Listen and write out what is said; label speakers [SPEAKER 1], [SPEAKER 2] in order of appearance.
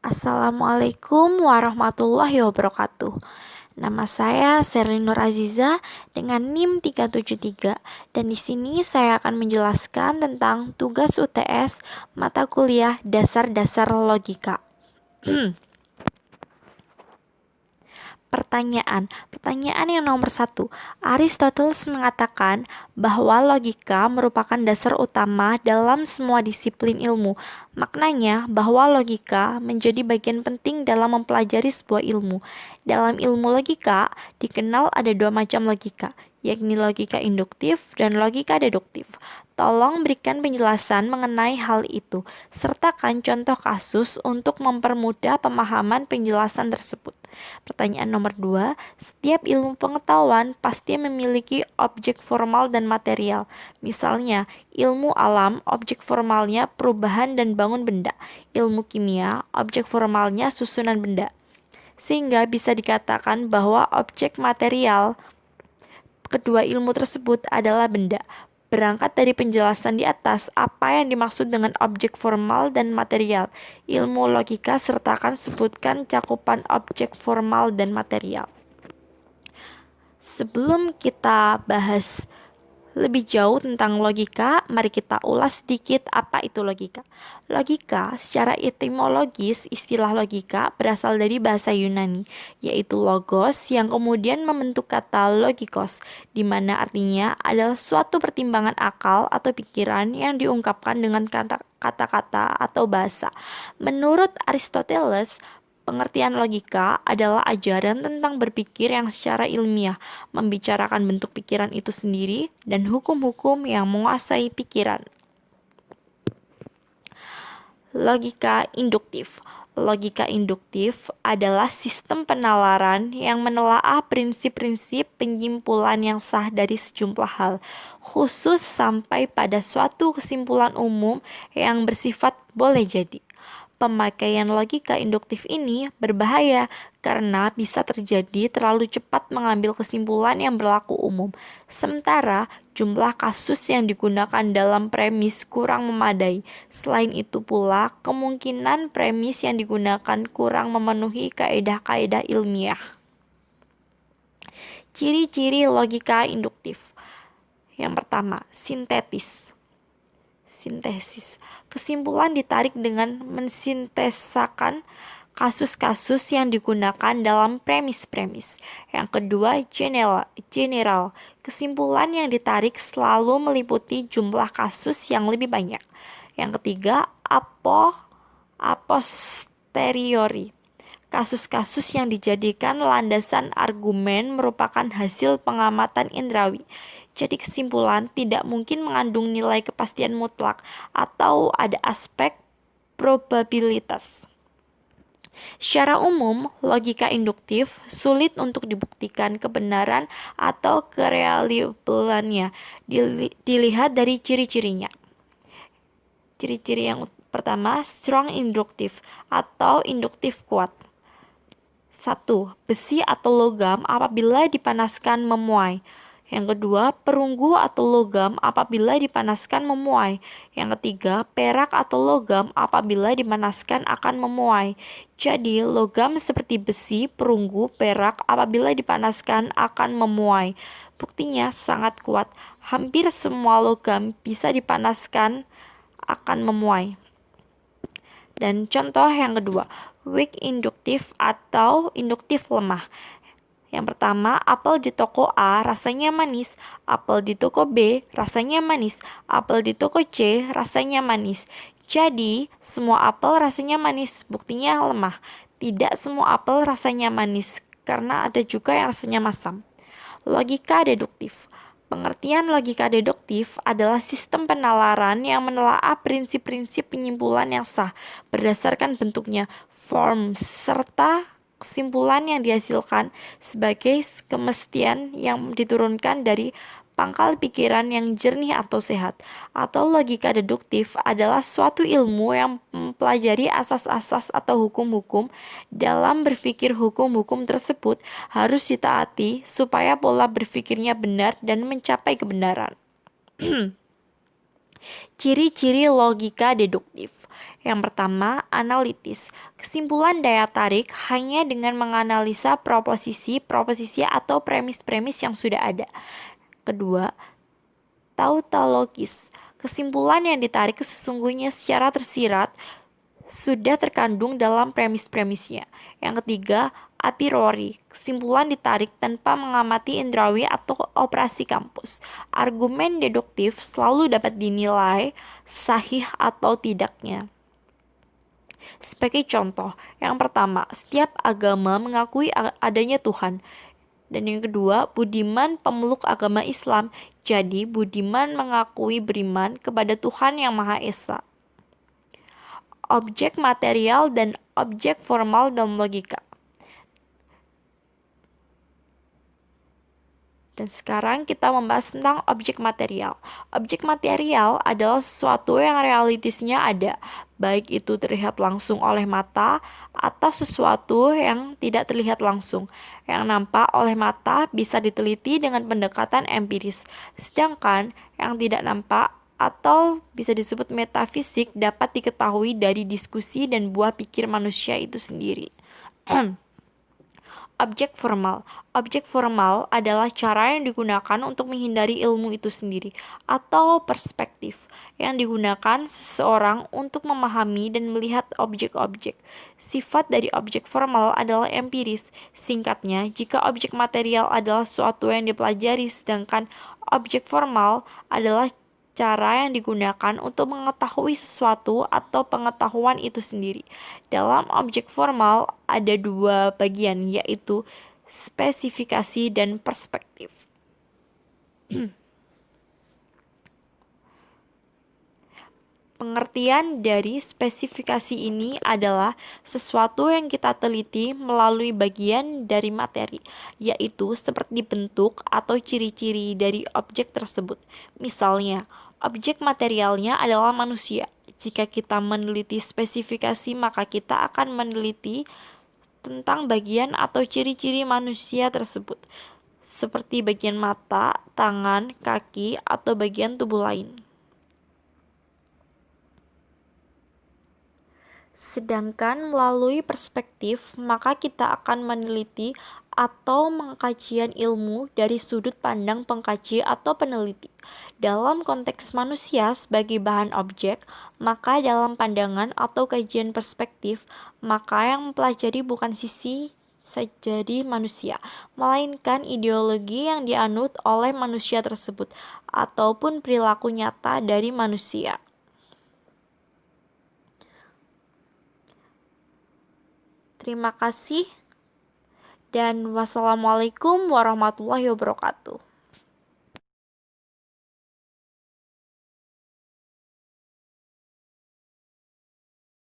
[SPEAKER 1] Assalamualaikum warahmatullahi wabarakatuh. Nama saya Sherly Nur Aziza dengan NIM 373 dan di sini saya akan menjelaskan tentang tugas UTS mata kuliah dasar-dasar logika. Pertanyaan yang nomor 1. Aristoteles mengatakan bahwa logika merupakan dasar utama dalam semua disiplin ilmu. Maknanya bahwa logika menjadi bagian penting dalam mempelajari sebuah ilmu. Dalam ilmu logika dikenal ada dua macam logika, yakni logika induktif dan logika deduktif. Tolong berikan penjelasan mengenai hal itu. Sertakan contoh kasus untuk mempermudah pemahaman penjelasan tersebut. Pertanyaan nomor 2, setiap ilmu pengetahuan pasti memiliki objek formal dan material. Misalnya, ilmu alam, objek formalnya perubahan dan bangun benda. Ilmu kimia, objek formalnya susunan benda. Sehingga bisa dikatakan bahwa objek material kedua ilmu tersebut adalah benda. Berangkat dari penjelasan di atas, apa yang dimaksud dengan objek formal dan material? Ilmu logika sertakan sebutkan cakupan objek formal dan material. Sebelum kita bahas lebih jauh tentang logika, mari kita ulas sedikit apa itu logika. Logika, secara etimologis, istilah logika berasal dari bahasa Yunani, yaitu logos yang kemudian membentuk kata logikos, di mana artinya adalah suatu pertimbangan akal atau pikiran yang diungkapkan dengan kata-kata atau bahasa. Menurut Aristoteles, pengertian logika adalah ajaran tentang berpikir yang secara ilmiah, membicarakan bentuk pikiran itu sendiri, dan hukum-hukum yang menguasai pikiran. Logika induktif. Logika induktif adalah sistem penalaran yang menelaah prinsip-prinsip penyimpulan yang sah dari sejumlah hal, khusus sampai pada suatu kesimpulan umum yang bersifat boleh jadi. Pemakaian logika induktif ini berbahaya karena bisa terjadi terlalu cepat mengambil kesimpulan yang berlaku umum, sementara jumlah kasus yang digunakan dalam premis kurang memadai. Selain itu pula, kemungkinan premis yang digunakan kurang memenuhi kaidah-kaidah ilmiah. Ciri-ciri logika induktif. Yang pertama, sintesis. Kesimpulan ditarik dengan mensintesakan kasus-kasus yang digunakan dalam premis-premis. Yang kedua, general. Kesimpulan yang ditarik selalu meliputi jumlah kasus yang lebih banyak. Yang ketiga, a posteriori. Kasus-kasus yang dijadikan landasan argumen merupakan hasil pengamatan indrawi. Jadi kesimpulan tidak mungkin mengandung nilai kepastian mutlak atau ada aspek probabilitas. Secara umum, logika induktif sulit untuk dibuktikan kebenaran atau kereliabelannya. Dilihat dari ciri-cirinya. Ciri-ciri yang pertama, strong induktif atau induktif kuat. 1. Besi atau logam apabila dipanaskan memuai. Yang kedua, perunggu atau logam apabila dipanaskan memuai. Yang ketiga, perak atau logam apabila dipanaskan akan memuai. Jadi, logam seperti besi, perunggu, perak apabila dipanaskan akan memuai. Buktinya sangat kuat. Hampir semua logam bisa dipanaskan akan memuai. Dan contoh yang kedua, weak induktif atau induktif lemah. Yang pertama, apel di toko A rasanya manis, apel di toko B rasanya manis, apel di toko C rasanya manis. Jadi, semua apel rasanya manis, buktinya lemah. Tidak semua apel rasanya manis, karena ada juga yang rasanya masam. Logika deduktif. Pengertian logika deduktif adalah sistem penalaran yang menelaah prinsip-prinsip penyimpulan yang sah berdasarkan bentuknya, form, serta kesimpulan yang dihasilkan sebagai kemestian yang diturunkan dari pangkal pikiran yang jernih atau sehat. Atau logika deduktif adalah suatu ilmu yang mempelajari asas-asas atau hukum-hukum. Dalam berpikir, hukum-hukum tersebut harus ditaati supaya pola berpikirnya benar dan mencapai kebenaran. Ciri-ciri logika deduktif. Yang pertama, analitis. Kesimpulan daya tarik hanya dengan menganalisa proposisi atau premis-premis yang sudah ada. Kedua, tautologis. Kesimpulan yang ditarik sesungguhnya secara tersirat sudah terkandung dalam premis-premisnya. Yang ketiga, a priori. Kesimpulan ditarik tanpa mengamati indrawi atau operasi kampus. Argumen deduktif selalu dapat dinilai sahih atau tidaknya. Sebagai contoh, yang pertama, setiap agama mengakui adanya Tuhan. Dan yang kedua, Budiman pemeluk agama Islam. Jadi, Budiman mengakui beriman kepada Tuhan yang Maha Esa. Objek material dan objek formal dalam logika. Dan sekarang kita membahas tentang objek material. Objek material adalah sesuatu yang realitasnya ada, baik itu terlihat langsung oleh mata atau sesuatu yang tidak terlihat langsung. Yang nampak oleh mata bisa diteliti dengan pendekatan empiris, sedangkan yang tidak nampak atau bisa disebut metafisik dapat diketahui dari diskusi dan buah pikir manusia itu sendiri. Objek formal. Objek formal adalah cara yang digunakan untuk menghindari ilmu itu sendiri atau perspektif yang digunakan seseorang untuk memahami dan melihat objek-objek. Sifat dari objek formal adalah empiris. Singkatnya, jika objek material adalah sesuatu yang dipelajari, sedangkan objek formal adalah cara yang digunakan untuk mengetahui sesuatu atau pengetahuan itu sendiri. Dalam objek formal ada dua bagian, yaitu spesifikasi dan perspektif. Pengertian dari spesifikasi ini adalah sesuatu yang kita teliti melalui bagian dari materi, yaitu seperti bentuk atau ciri-ciri dari objek tersebut. Misalnya, objek materialnya adalah manusia. Jika kita meneliti spesifikasi, maka kita akan meneliti tentang bagian atau ciri-ciri manusia tersebut, seperti bagian mata, tangan, kaki, atau bagian tubuh lain. Sedangkan melalui perspektif, maka kita akan meneliti atau mengkajian ilmu dari sudut pandang pengkaji atau peneliti. Dalam konteks manusia sebagai bahan objek, maka dalam pandangan atau kajian perspektif, maka yang mempelajari bukan sisi sejadi manusia, melainkan ideologi yang dianut oleh manusia tersebut, ataupun perilaku nyata dari manusia. Terima kasih dan wassalamualaikum warahmatullahi wabarakatuh.